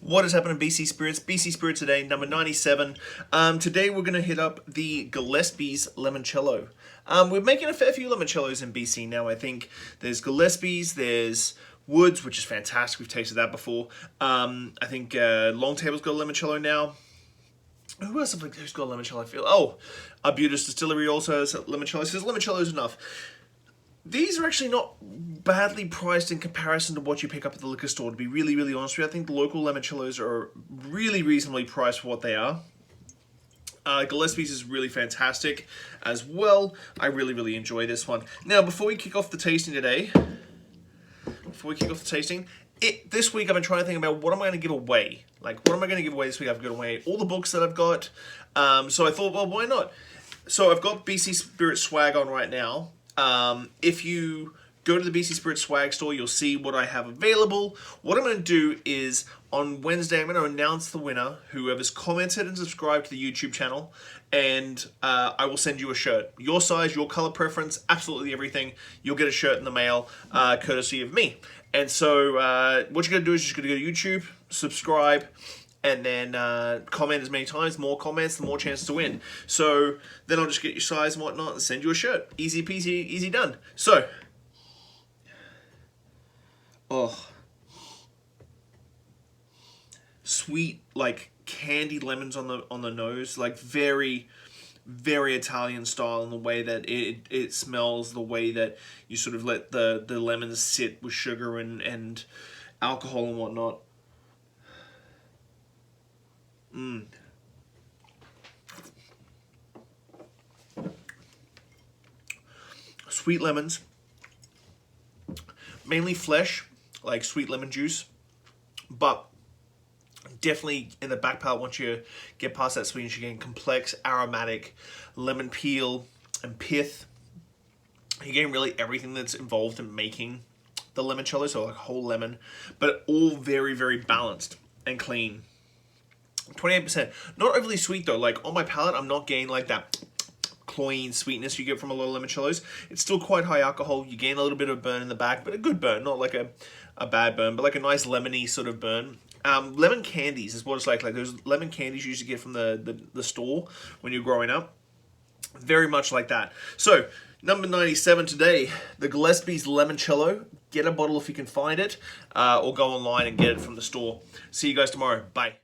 What is happening, BC Spirits? BC Spirits today, number 97. Today we're going to hit up the Gillespie's Limoncello. We're making a fair few limoncellos in BC now, I think. There's Gillespie's, there's Woods, which is fantastic. We've tasted that before. I think Longtable's got a limoncello now. Who else who's got a limoncello, I feel? Oh, Arbutus Distillery also has a limoncello. So there's limoncellos enough. These are actually not badly priced in comparison to what you pick up at the liquor store, to be really, really honest with you. I think the local limoncellos are really reasonably priced for what they are. Gillespie's is really fantastic as well. I really, really enjoy this one. Now, before we kick off the tasting today, this week I've been trying to think about what am I going to give away? Like, what am I going to give away this week? I've given away all the books that I've got. So I thought, well, why not? So I've got BC Spirit swag on right now. If you go to the BC Spirit swag store, you'll see what I have available. What I'm going to do is, on Wednesday, I'm going to announce the winner, whoever's commented and subscribed to the YouTube channel, and I will send you a shirt. Your size, your color preference, absolutely everything. You'll get a shirt in the mail, courtesy of me. And so what you're going to do is just going to go to YouTube, subscribe, and then comment as many times. More comments, the more chances to win. So then I'll just get your size and whatnot and send you a shirt. Easy peasy, easy done. So, oh, sweet, like candied lemons on the nose, like very, very Italian style in the way that it smells, the way that you sort of let the lemons sit with sugar and alcohol and whatnot. Sweet lemons, mainly flesh, like sweet lemon juice, but definitely in the back palate, once you get past that sweetness, you're getting complex, aromatic lemon peel and pith. You're getting really everything that's involved in making the limoncello, so like whole lemon, but all very, very balanced and clean. 28%. Not overly sweet though. Like on my palate, I'm not getting like that cloying sweetness you get from a lot of limoncellos. It's still quite high alcohol. You gain a little bit of burn in the back, but a good burn, not like a bad burn, but like a nice lemony sort of burn. Lemon candies is what it's like. Like those lemon candies you used to get from the store when you're growing up. Very much like that. So, number 97 today, the Gillespie's Limoncello. Get a bottle if you can find it, or go online and get it from the store. See you guys tomorrow. Bye.